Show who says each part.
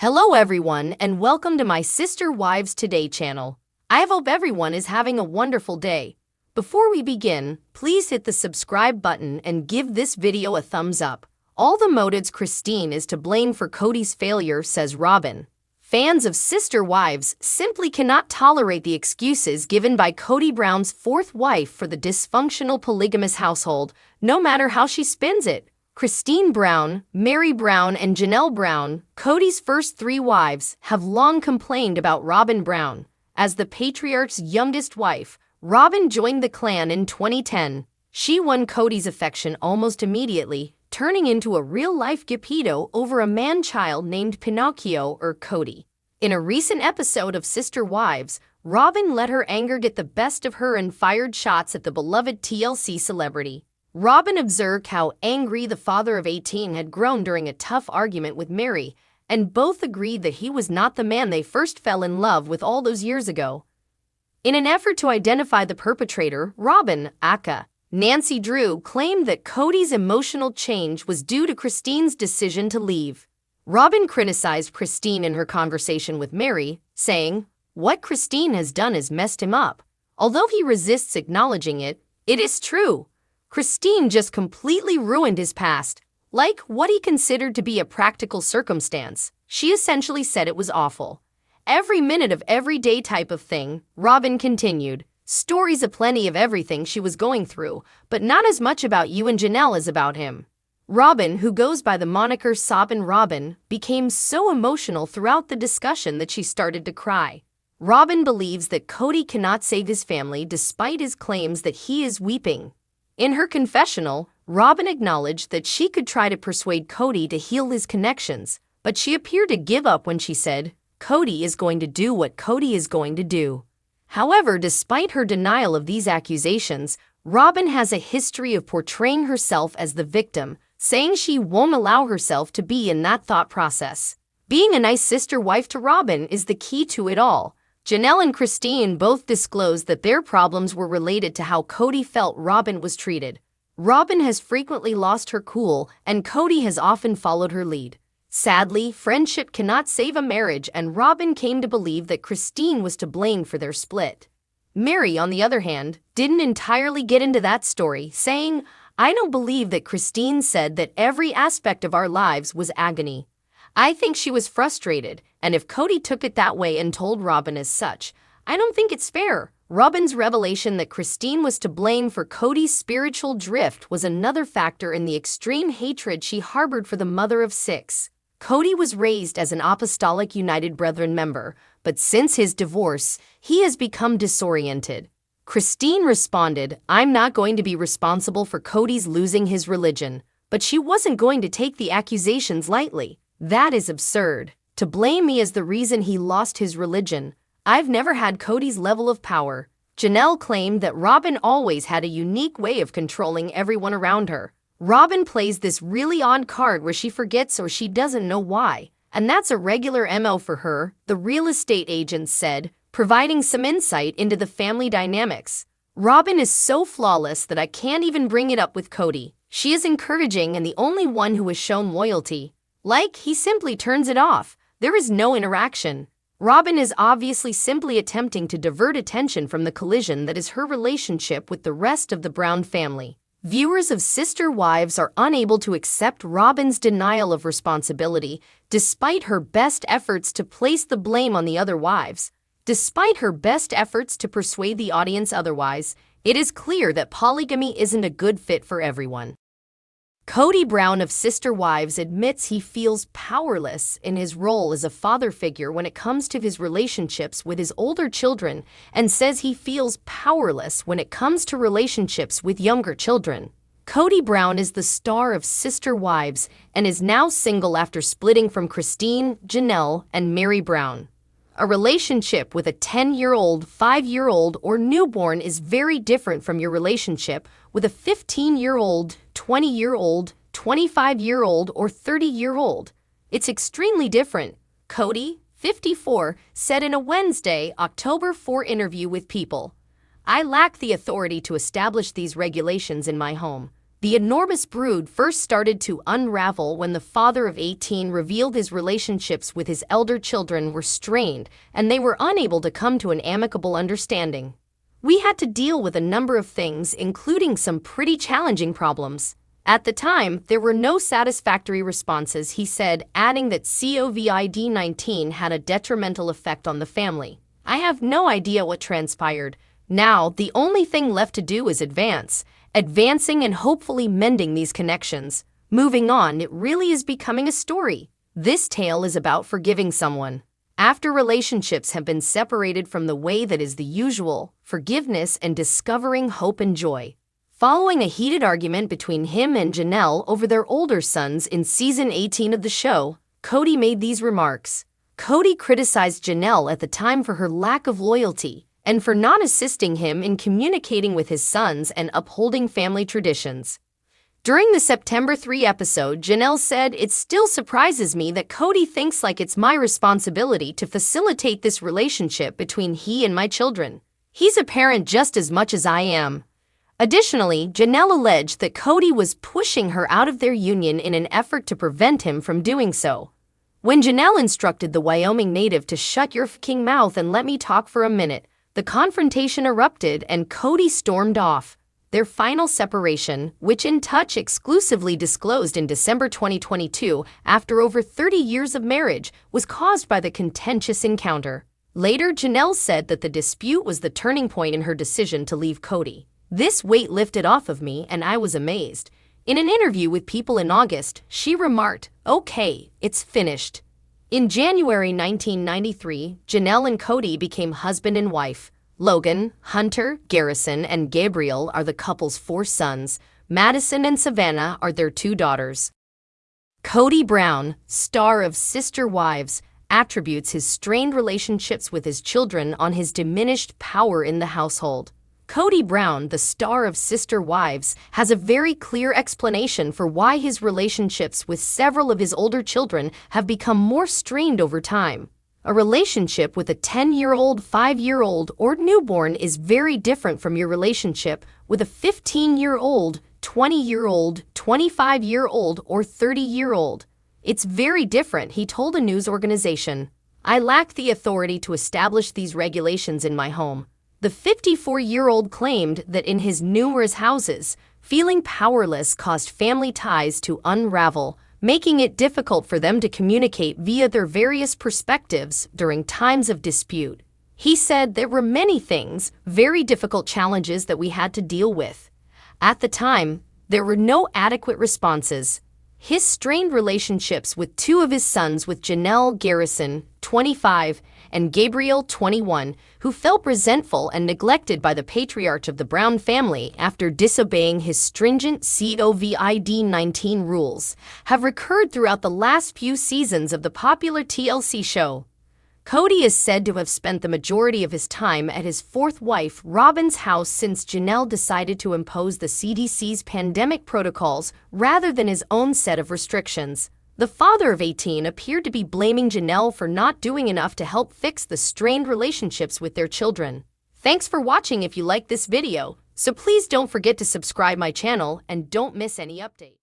Speaker 1: Hello everyone and welcome to my Sister Wives Today channel. I hope everyone is having a wonderful day. Before we begin, please hit the subscribe button and give this video a thumbs up. All the motives Christine is to blame for Kody's failure, says Robyn. Fans of Sister Wives simply cannot tolerate the excuses given by Kody Brown's fourth wife for the dysfunctional polygamous household, no matter how she spins it. Christine Brown, Meri Brown, and Janelle Brown, Kody's first three wives, have long complained about Robyn Brown. As the patriarch's youngest wife, Robyn joined the clan in 2010. She won Kody's affection almost immediately, turning into a real-life Geppetto over a man-child named Pinocchio or Kody. In a recent episode of Sister Wives, Robyn let her anger get the best of her and fired shots at the beloved TLC celebrity. Robyn observed how angry the father of 18 had grown during a tough argument with Meri, and both agreed that he was not the man they first fell in love with all those years ago. In an effort to identify the perpetrator, Robyn, aka Nancy Drew, claimed that Kody's emotional change was due to Christine's decision to leave. Robyn criticized Christine in her conversation with Meri, saying, "What Christine has done has messed him up." Although he resists acknowledging it, it is true. Christine just completely ruined his past. Like what he considered to be a practical circumstance, she essentially said it was awful. Every minute of everyday type of thing, Robyn continued. Stories aplenty of everything she was going through, but not as much about you and Janelle as about him. Robyn, who goes by the moniker Sobbin' Robyn, became so emotional throughout the discussion that she started to cry. Robyn believes that Kody cannot save his family despite his claims that he is weeping. In her confessional, Robyn acknowledged that she could try to persuade Kody to heal his connections, but she appeared to give up when she said, "Kody is going to do what Kody is going to do." However, despite her denial of these accusations, Robyn has a history of portraying herself as the victim, saying she won't allow herself to be in that thought process. Being a nice sister wife to Robyn is the key to it all. Janelle and Christine both disclosed that their problems were related to how Kody felt Robyn was treated. Robyn has frequently lost her cool, and Kody has often followed her lead. Sadly, friendship cannot save a marriage, and Robyn came to believe that Christine was to blame for their split. Meri, on the other hand, didn't entirely get into that story, saying, "I don't believe that Christine said that every aspect of our lives was agony. I think she was frustrated, and if Kody took it that way and told Robyn as such, I don't think it's fair." Robyn's revelation that Christine was to blame for Kody's spiritual drift was another factor in the extreme hatred she harbored for the mother of six. Kody was raised as an Apostolic United Brethren member, but since his divorce, he has become disoriented. Christine responded, "I'm not going to be responsible for Kody's losing his religion," but she wasn't going to take the accusations lightly. "That is absurd. To blame me as the reason he lost his religion. I've never had Kody's level of power." Janelle claimed that Robyn always had a unique way of controlling everyone around her. Robyn plays this really odd card where she forgets or she doesn't know why, and that's a regular MO for her, the real estate agent said, providing some insight into the family dynamics. "Robyn is so flawless that I can't even bring it up with Kody. She is encouraging and the only one who has shown loyalty. Like, he simply turns it off. There is no interaction." Robyn is obviously simply attempting to divert attention from the collision that is her relationship with the rest of the Brown family. Viewers of Sister Wives are unable to accept Robyn's denial of responsibility, despite her best efforts to place the blame on the other wives. Despite her best efforts to persuade the audience otherwise, it is clear that polygamy isn't a good fit for everyone. Kody Brown of Sister Wives admits he feels powerless in his role as a father figure when it comes to his relationships with his older children, and says he feels powerless when it comes to relationships with younger children. Kody Brown is the star of Sister Wives and is now single after splitting from Christine, Janelle, and Meri Brown. A relationship with a 10-year-old, 5-year-old, or newborn is very different from your relationship with a 15-year-old, 20-year-old, 25-year-old, or 30-year-old. It's extremely different. Kody, 54, said in a Wednesday, October 4 interview with People, "I lack the authority to establish these regulations in my home. The enormous brood first started to unravel when the father of 18 revealed his relationships with his elder children were strained and they were unable to come to an amicable understanding. We had to deal with a number of things, including some pretty challenging problems. At the time, there were no satisfactory responses, he said, adding that COVID-19 had a detrimental effect on the family. I have no idea what transpired. Now, the only thing left to do is advancing and hopefully mending these connections. Moving on, it really is becoming a story. This tale is about forgiving someone. After relationships have been separated from the way that is the usual, forgiveness and discovering hope and joy. Following a heated argument between him and Janelle over their older sons in season 18 of the show, Kody made these remarks. Kody criticized Janelle at the time for her lack of loyalty and for not assisting him in communicating with his sons and upholding family traditions. During the September 3 episode, Janelle said, "It still surprises me that Kody thinks like it's my responsibility to facilitate this relationship between he and my children. He's a parent just as much as I am." Additionally, Janelle alleged that Kody was pushing her out of their union in an effort to prevent him from doing so. When Janelle instructed the Wyoming native to "shut your f***ing mouth and let me talk for a minute," the confrontation erupted and Kody stormed off. Their final separation, which In Touch exclusively disclosed in December 2022 after over 30 years of marriage, was caused by the contentious encounter. Later, Janelle said that the dispute was the turning point in her decision to leave Kody. "This weight lifted off of me and I was amazed." In an interview with People in August, she remarked, "Okay, it's finished." In January 1993, Janelle and Kody became husband and wife. Logan, Hunter, Garrison, and Gabriel are the couple's 4 sons. Madison and Savannah are their 2 daughters. Kody Brown, star of Sister Wives, attributes his strained relationships with his children on his diminished power in the household. Kody Brown, the star of Sister Wives, has a very clear explanation for why his relationships with several of his older children have become more strained over time. A relationship with a 10-year-old, 5-year-old, or newborn is very different from your relationship with a 15-year-old, 20-year-old, 25-year-old, or 30-year-old. It's very different, he told a news organization. "I lack the authority to establish these regulations in my home." The 54-year-old claimed that in his numerous houses, feeling powerless caused family ties to unravel, making it difficult for them to communicate via their various perspectives during times of dispute. He said there were many things, very difficult challenges that we had to deal with. At the time, there were no adequate responses. His strained relationships with 2 of his sons, with Janelle Garrison, 25, and Gabriel, 21, who felt resentful and neglected by the patriarch of the Brown family after disobeying his stringent COVID-19 rules, have recurred throughout the last few seasons of the popular TLC show. Kody is said to have spent the majority of his time at his 4th wife, Robyn's house, since Janelle decided to impose the CDC's pandemic protocols rather than his own set of restrictions. The father of 18 appeared to be blaming Janelle for not doing enough to help fix the strained relationships with their children. Thanks for watching. If you like this video, so please don't forget to subscribe my channel and don't miss any update.